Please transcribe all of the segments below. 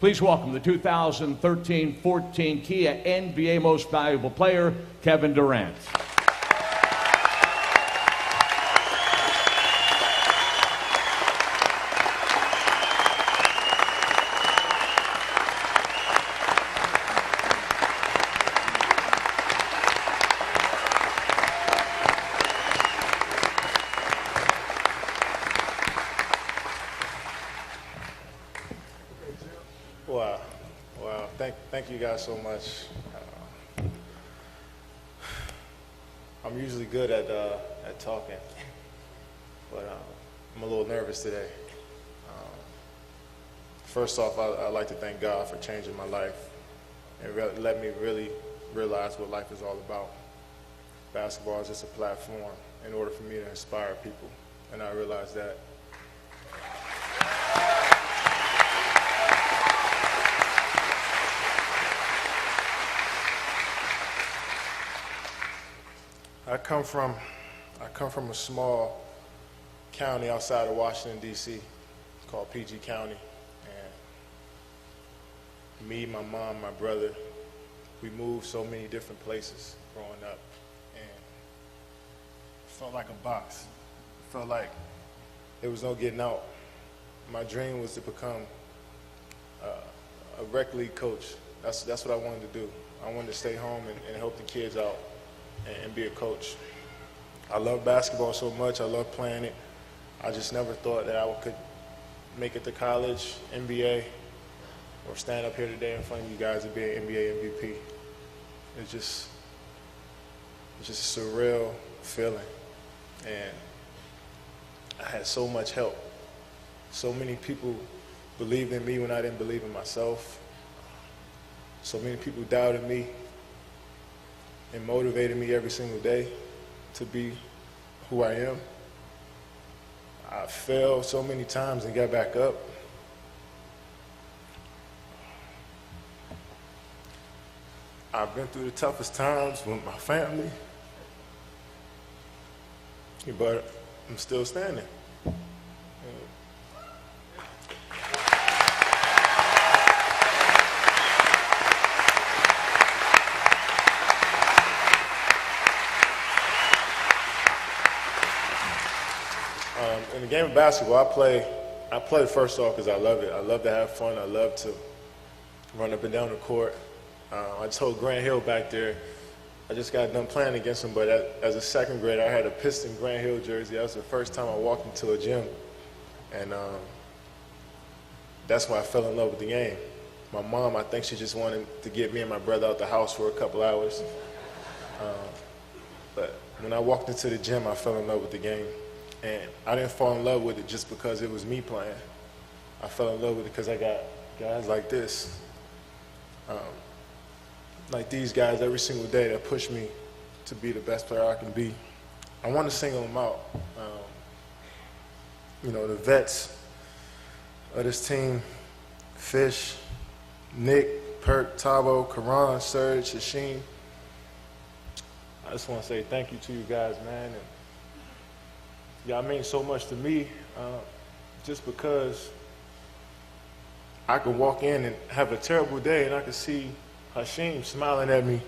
Please welcome the 2013-14 Kia NBA Most Valuable Player, Kevin Durant. Wow. Thank you guys so much. I'm usually good at talking, but I'm a little nervous today. First off, I'd like to thank God for changing my life and let me really realize what life is all about. Basketball is just a platform in order for me to inspire people, and I realized that. I come from a small county outside of Washington, D.C. called PG County. And me, my mom, my brother, we moved so many different places growing up. And it felt like a box. It felt like there was no getting out. My dream was to become a rec league coach. That's what I wanted to do. I wanted to stay home and help the kids out and be a coach. I love basketball so much. I love playing it. I just never thought that I could make it to college, NBA, or stand up here today in front of you guys and be an NBA MVP. It's just a surreal feeling. And I had so much help. So many people believed in me when I didn't believe in myself. So many people doubted me and motivated me every single day to be who I am. I failed so many times and got back up. I've been through the toughest times with my family, but I'm still standing. In the game of basketball, I play first off because I love it. I love to have fun. I love to run up and down the court. I told Grant Hill back there, I just got done playing against him, but as a second grader, I had a Piston Grant Hill jersey. That was the first time I walked into a gym. And that's why I fell in love with the game. My mom, I think she just wanted to get me and my brother out the house for a couple hours. But when I walked into the gym, I fell in love with the game. And I didn't fall in love with it just because it was me playing. I fell in love with it because I got guys like this, like these guys every single day that push me to be the best player I can be. I want to single them out. The vets of this team, Fish, Nick, Perk, Tabo, Karan, Serge, Hashim. I just want to say thank you to you guys, man. And y'all mean so much to me just because I could walk in and have a terrible day and I could see Hashim smiling at me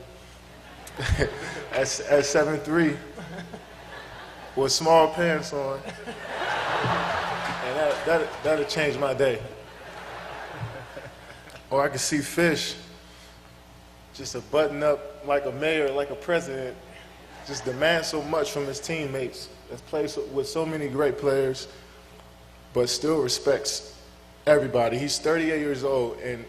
at 7'3" with small pants on. And that'll change my day. Or I could see Fish just a button up like a mayor, like a president, just demand so much from his teammates. Has played with so many great players, but still respects everybody. He's 38 years old, and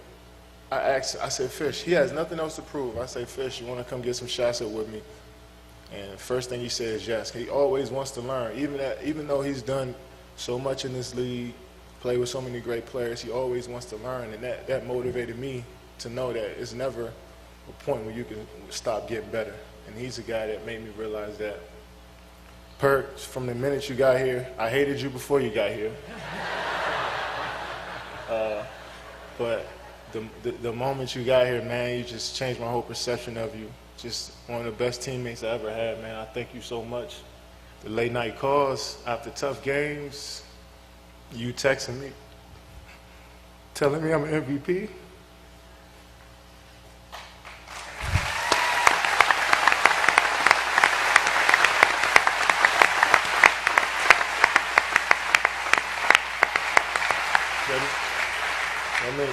I said, Fish, he has nothing else to prove. I say, Fish, you want to come get some shots up with me? And the first thing he said is yes. He always wants to learn. Even though he's done so much in this league, played with so many great players, he always wants to learn, and that motivated me to know that it's never a point where you can stop getting better. And he's a guy that made me realize that. Perk, from the minute you got here, I hated you before you got here. But the moment you got here, man, you just changed my whole perception of you. Just one of the best teammates I ever had, man. I thank you so much. The late night calls after tough games, you texting me. telling me I'm an MVP.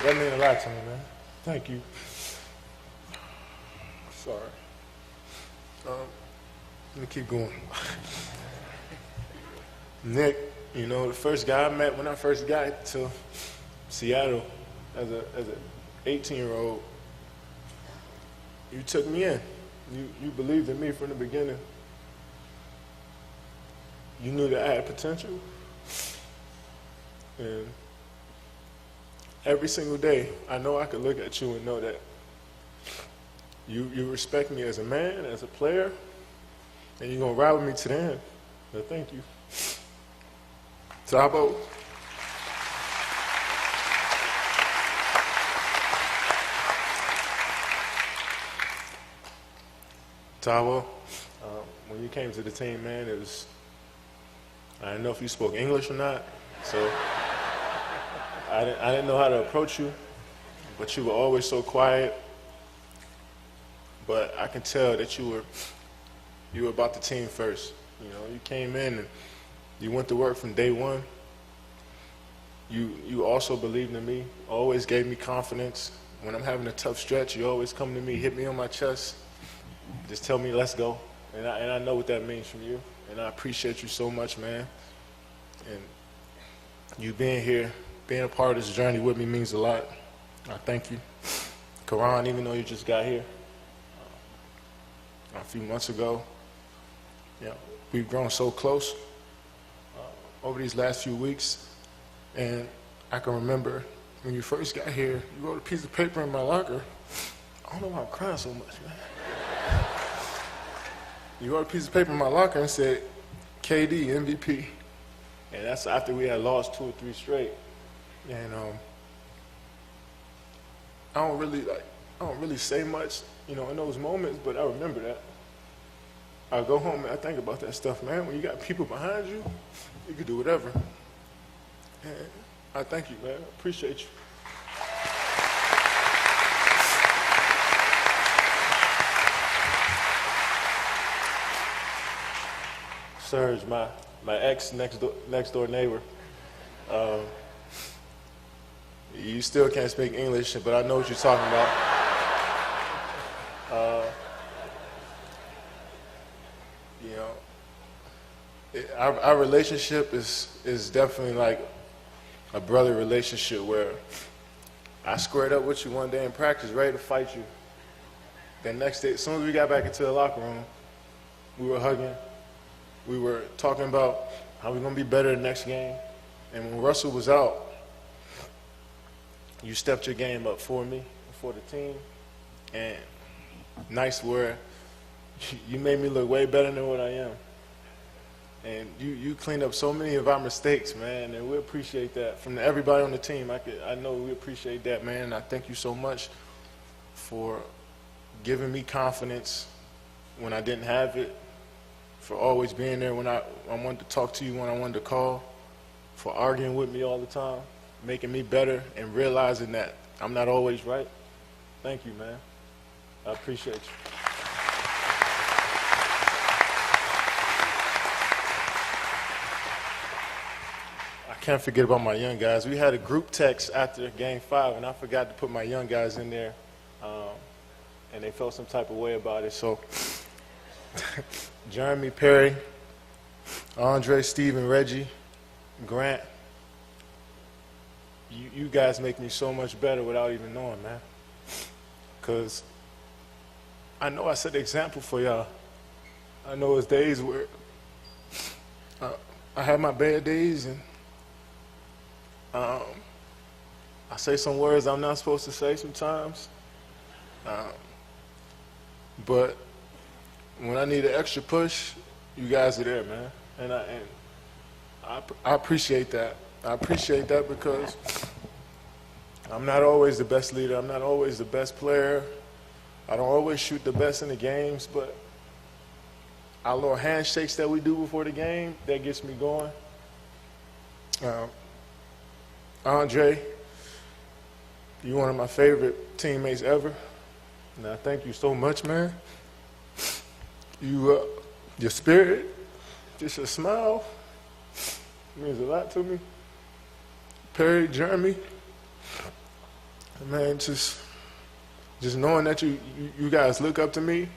That means a lot to me, man. Thank you. Sorry. Let me keep going. Nick, you know, the first guy I met when I first got to Seattle as a 18-year-old, you took me in. You believed in me from the beginning. You knew that I had potential. And every single day, I know I could look at you and know that you respect me as a man, as a player, and you're going to ride with me to the end. So thank you. Tabo. Tabo, when you came to the team, man, it was, I didn't know if you spoke English or not, so I didn't know how to approach you, but you were always so quiet. But I can tell that you were about the team first. You know, you came in and you went to work from day one. You also believed in me, always gave me confidence. When I'm having a tough stretch, you always come to me, hit me on my chest, just tell me, let's go. And I know what that means from you. And I appreciate you so much, man. And you being here, being a part of this journey with me means a lot. I thank you. Karan, even though you just got here a few months ago, you know, we've grown so close over these last few weeks. And I can remember when you first got here, you wrote a piece of paper in my locker. I don't know why I'm crying so much, man. You wrote a piece of paper in my locker and said, KD, MVP. And that's after we had lost 2 or 3 straight. And I don't really say much, you know, in those moments, but I remember that. I go home and I think about that stuff, man. When you got people behind you, you can do whatever. And I thank you, man. I appreciate you. Serge, my ex next door neighbor. You still can't speak English, but I know what you're talking about. You know, our relationship is definitely like a brother relationship where I squared up with you one day in practice, ready to fight you. Then next day, as soon as we got back into the locker room, we were hugging. We were talking about how we're going to be better the next game. And when Russell was out, you stepped your game up for me, for the team. And nice where you made me look way better than what I am. And you cleaned up so many of our mistakes, man, and we appreciate that. From everybody on the team, I know we appreciate that, man. And I thank you so much for giving me confidence when I didn't have it, for always being there when I wanted to talk to you, when I wanted to call, for arguing with me all the time, making me better, and realizing that I'm not always right. Thank you, man. I appreciate you. I can't forget about my young guys. We had a group text after Game 5, and I forgot to put my young guys in there, and they felt some type of way about it. So Jeremy, Perry, Andre, Steven, Reggie, Grant, you guys make me so much better without even knowing, man. Because I know I set the example for y'all. I know it's days where I have my bad days, and I say some words I'm not supposed to say sometimes. But when I need an extra push, you guys are there, man. And I appreciate that. I appreciate that because I'm not always the best leader. I'm not always the best player. I don't always shoot the best in the games, but our little handshakes that we do before the game, that gets me going. Andre, You're one of my favorite teammates ever, and I thank you so much, man. Your spirit, just your smile, means a lot to me. Perry, Jeremy, man, just knowing that you guys look up to me,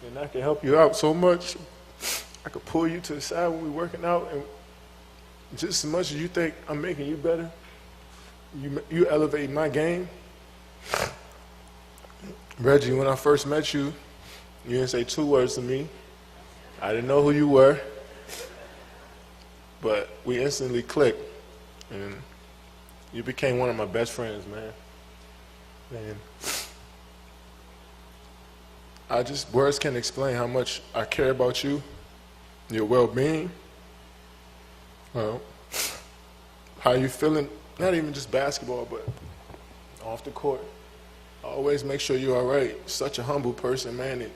and I can help you out so much. I could pull you to the side when we're working out, and just as much as you think I'm making you better, you elevate my game. Reggie, when I first met you, you didn't say 2 words to me. I didn't know who you were, but we instantly clicked, and you became one of my best friends, man. And words can't explain how much I care about you, your well-being, how you feeling, not even just basketball, but off the court. I always make sure you're all right. Such a humble person, man, and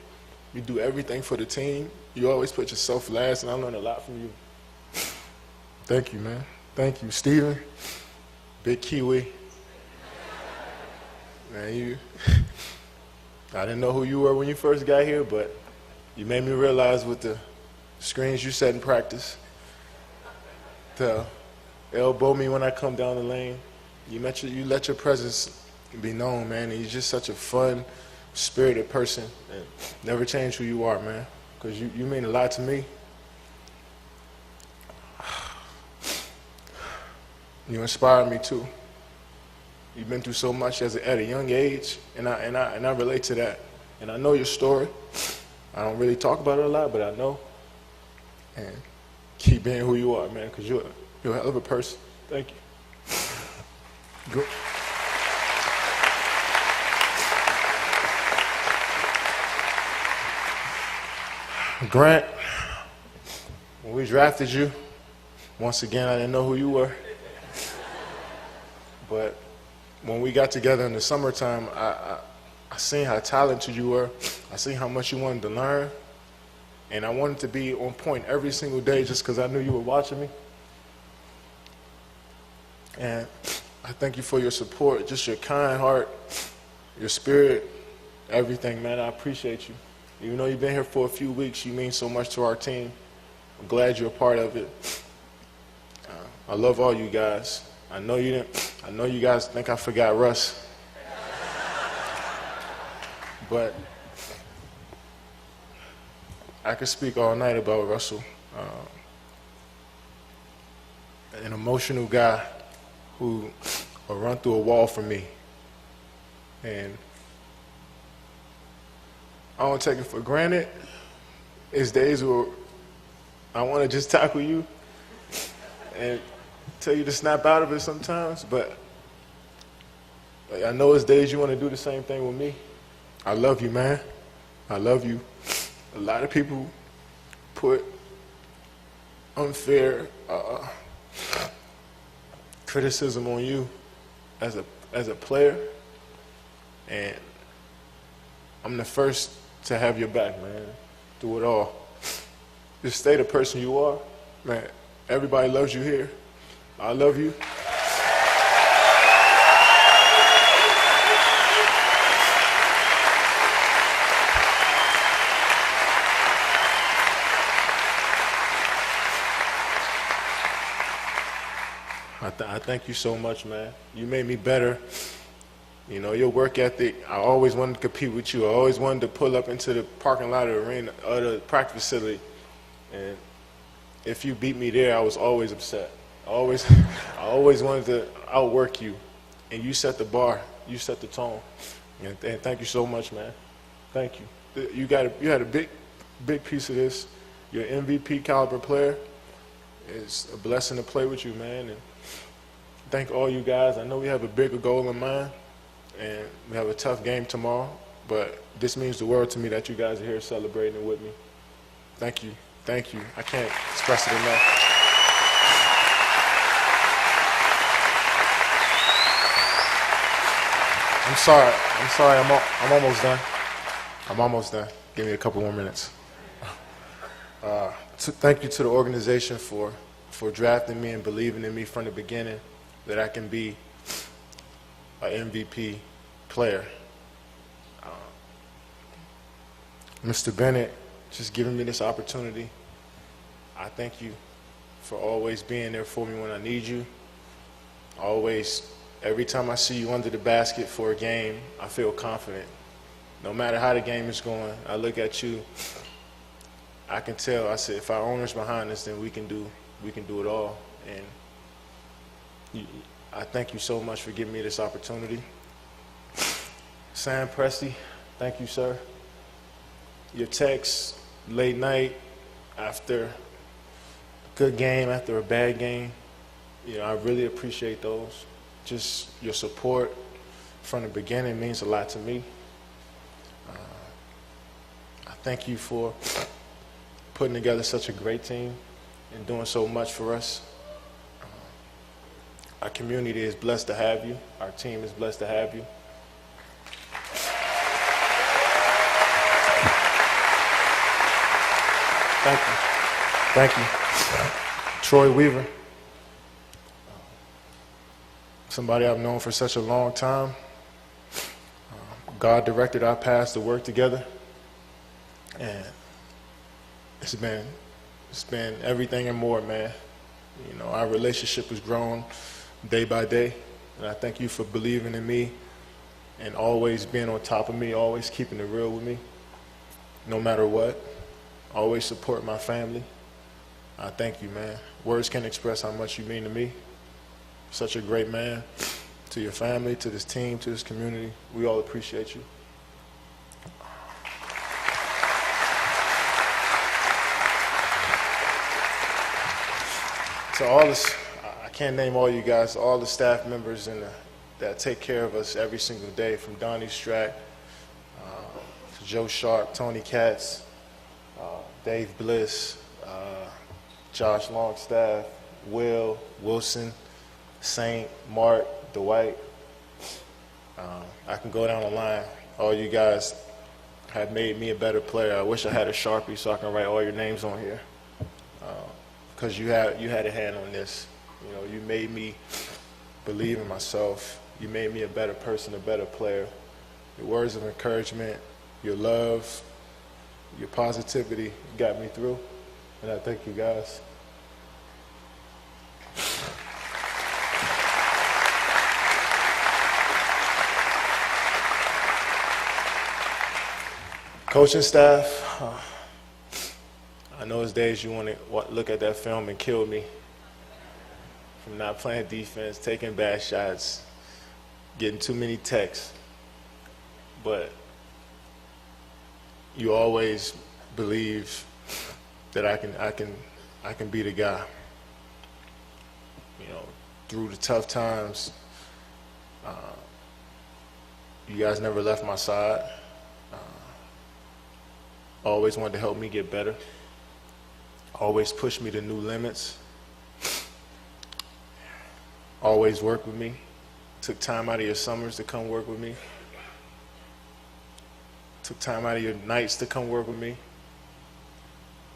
you do everything for the team. You always put yourself last, and I learned a lot from you. Thank you, man. Thank you. Steven, Big Kiwi. Man, I didn't know who you were when you first got here, but you made me realize with the screens you set in practice, to elbow me when I come down the lane. You let your presence be known, man, and you're just such a fun, spirited person. And never change who you are, man, because you mean a lot to me. You inspire me too. You've been through so much at a young age, and I relate to that. And I know your story. I don't really talk about it a lot, but I know. And keep being who you are, man, because you're a hell of a person. Thank you. Go. Grant, when we drafted you, once again, I didn't know who you were. But when we got together in the summertime, I seen how talented you were. I seen how much you wanted to learn. And I wanted to be on point every single day just because I knew you were watching me. And I thank you for your support, just your kind heart, your spirit, everything, man. I appreciate you. Even though you've been here for a few weeks, you mean so much to our team. I'm glad you're a part of it. I love all you guys. I know you guys think I forgot Russ. But I could speak all night about Russell. An emotional guy who will run through a wall for me. And I don't take it for granted. It's days where I want to just tackle you and tell you to snap out of it sometimes, but I know it's days you want to do the same thing with me. I love you, man. I love you. A lot of people put unfair criticism on you as a player, and I'm the first to have your back, man, through it all. Just stay the person you are, man. Everybody loves you here. I love you. I thank you so much, man. You made me better. You know, your work ethic, I always wanted to compete with you. I always wanted to pull up into the parking lot of the arena, or the practice facility. And if you beat me there, I was always upset. I always wanted to outwork you. And you set the bar. You set the tone. And thank you so much, man. Thank you. You had a big piece of this. You're an MVP caliber player. It's a blessing to play with you, man. And thank all you guys. I know we have a bigger goal in mind, and we have a tough game tomorrow, but this means the world to me that you guys are here celebrating it with me. Thank you. Thank you. I can't express it enough. I'm sorry. I'm almost done. I'm almost done. Give me a couple more minutes. Thank you to the organization for drafting me and believing in me from the beginning, that I can be an MVP player. Mr. Bennett, just giving me this opportunity. I thank you for always being there for me when I need you. Always, every time I see you under the basket for a game, I feel confident. No matter how the game is going, I look at you, I can tell, I said, if our owner's behind us, then we can do it all. And I thank you so much for giving me this opportunity. Sam Presti, thank you, sir. Your texts late night after a good game, after a bad game, I really appreciate those. Just your support from the beginning means a lot to me. I thank you for putting together such a great team and doing so much for us. Our community is blessed to have you. Our team is blessed to have you. Thank you. Thank you. Troy Weaver, somebody I've known for such a long time. God directed our paths to work together, and it's been everything and more, man. Our relationship has grown day by day, and I thank you for believing in me and always being on top of me, always keeping it real with me, no matter what. Always support my family. I thank you, man. Words can't express how much you mean to me. Such a great man. To your family, to this team, to this community, we all appreciate you. To all this, I can't name all you guys, all the staff members that take care of us every single day, from Donnie Strack, to Joe Sharp, Tony Katz, Dave Bliss, Josh Longstaff, Will, Wilson, Saint, Mark, Dwight. I can go down the line. All you guys have made me a better player. I wish I had a Sharpie so I can write all your names on here. Because you had a hand on this. You made me believe in myself. You made me a better person, a better player. Your words of encouragement, your love, your positivity got me through, and I thank you guys. Coaching staff, I know it's days you want to look at that film and kill me from not playing defense, taking bad shots, getting too many texts, but you always believe that I can be the guy. Through the tough times, you guys never left my side. Always wanted to help me get better. Always pushed me to new limits. Always worked with me. Took time out of your summers to come work with me. Took time out of your nights to come work with me.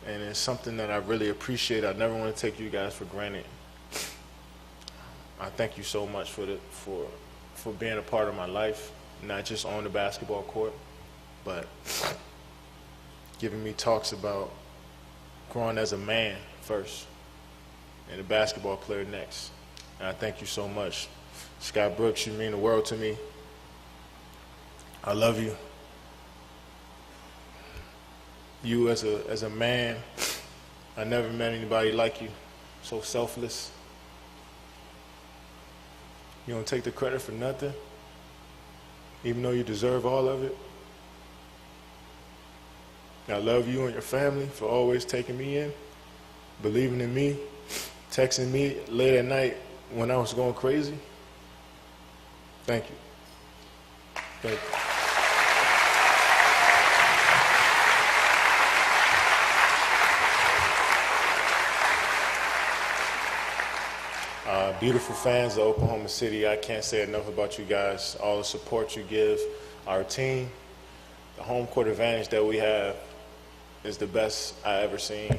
And it's something that I really appreciate. I never want to take you guys for granted. I thank you so much for being a part of my life, not just on the basketball court, but giving me talks about growing as a man first and a basketball player next. And I thank you so much. Scott Brooks, you mean the world to me. I love you. You as a man, I never met anybody like you. So selfless. You don't take the credit for nothing, even though you deserve all of it. I love you and your family for always taking me in, believing in me, texting me late at night when I was going crazy. Thank you. Thank you. Beautiful fans of Oklahoma City, I can't say enough about you guys, all the support you give our team. The home court advantage that we have is the best I ever seen.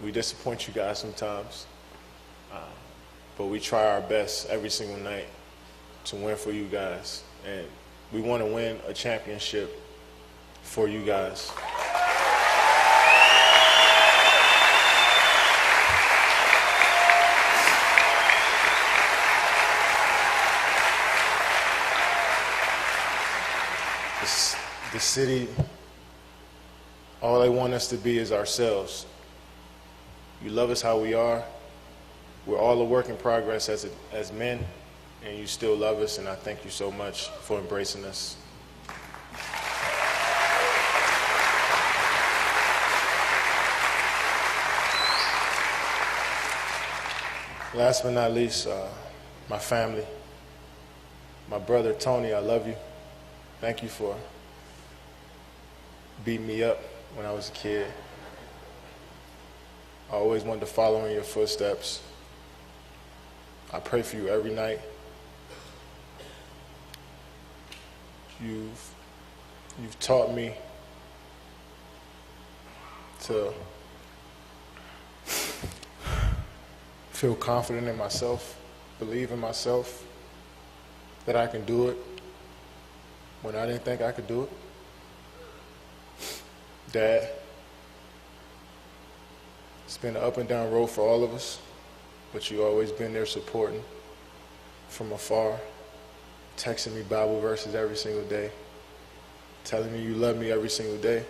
We disappoint you guys sometimes, but we try our best every single night to win for you guys. And we want to win a championship for you guys. The city, all they want us to be is ourselves. You love us how we are. We're all a work in progress as men, and you still love us, and I thank you so much for embracing us. Last but not least, my family. My brother, Tony, I love you. Thank you for beating me up when I was a kid. I always wanted to follow in your footsteps. I pray for you every night. You've taught me to feel confident in myself, believe in myself, that I can do it when I didn't think I could do it. Dad, it's been an up and down road for all of us, but you always been there supporting from afar, texting me Bible verses every single day, telling me you love me every single day.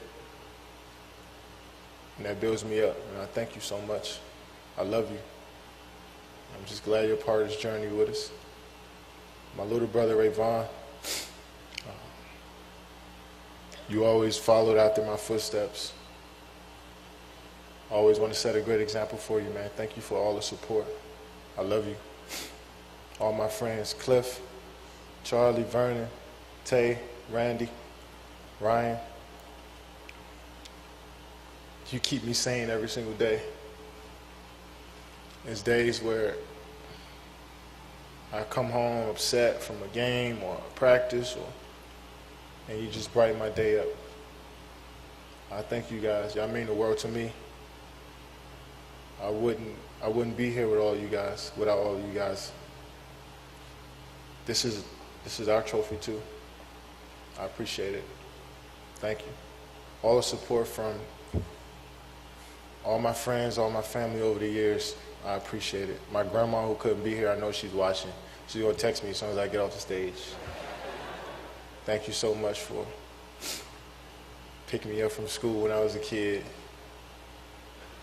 And that builds me up, and I thank you so much. I love you. I'm just glad you're part of this journey with us. My little brother, Rayvon, you always followed after my footsteps. I always want to set a great example for you, man. Thank you for all the support. I love you. All my friends, Cliff, Charlie, Vernon, Tay, Randy, Ryan. You keep me sane every single day. There's days where I come home upset from a game or a practice, and you just brighten my day up. I thank you guys. Y'all mean the world to me. I wouldn't be here with all you guys, without all you guys. This is our trophy too. I appreciate it. Thank you. All the support from all my friends, all my family over the years, I appreciate it. My grandma who couldn't be here, I know she's watching. She's gonna text me as soon as I get off the stage. Thank you so much for picking me up from school when I was a kid,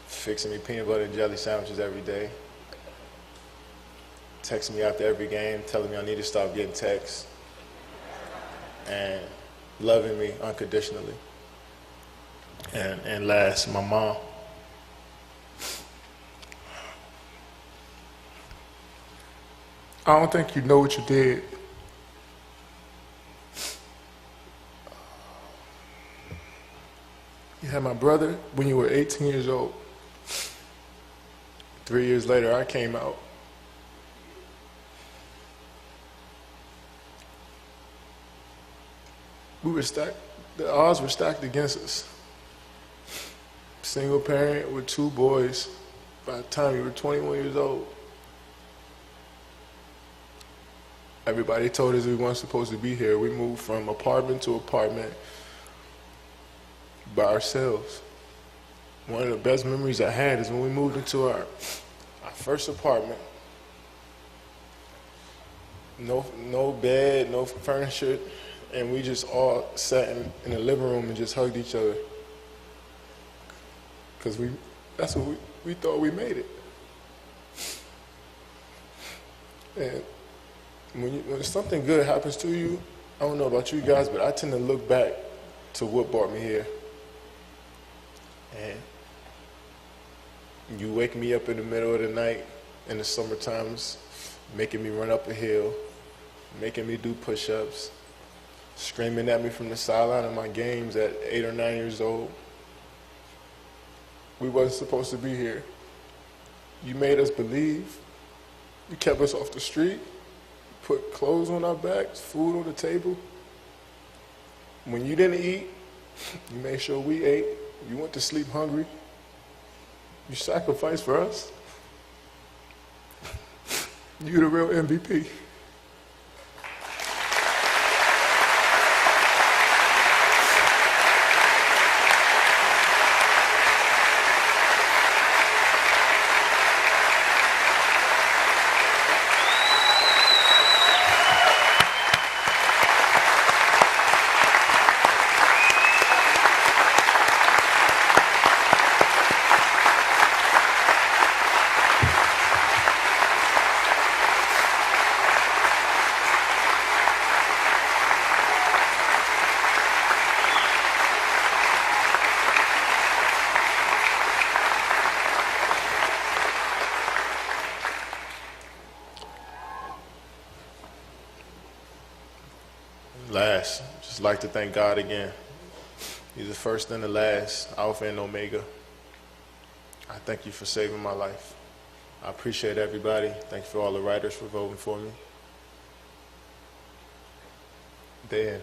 fixing me peanut butter and jelly sandwiches every day, texting me after every game, telling me I need to stop getting texts, and loving me unconditionally. And last, my mom. I don't think you know what you did. You had my brother when you were 18 years old. 3 years later, I came out. We were stacked, the odds were stacked against us. Single parent with 2 boys by the time you were 21 years old. Everybody told us we weren't supposed to be here. We moved from apartment to apartment by ourselves. One of the best memories I had is when we moved into our first apartment. No bed, no furniture, and we just all sat in the living room and just hugged each other. Because that's what we thought we made it. And when something good happens to you, I don't know about you guys, but I tend to look back to what brought me here. And you wake me up in the middle of the night in the summer times, making me run up a hill, making me do push-ups, screaming at me from the sideline of my games at 8 or 9 years old. We wasn't supposed to be here. You made us believe. You kept us off the street, put clothes on our backs, food on the table. When you didn't eat, you made sure we ate. You went to sleep hungry. You sacrificed for us. You the real MVP. last, just like to thank God again. He's the first and the last, Alpha and Omega. I thank you for saving my life. I appreciate everybody. Thank you for all the writers for voting for me. Dan.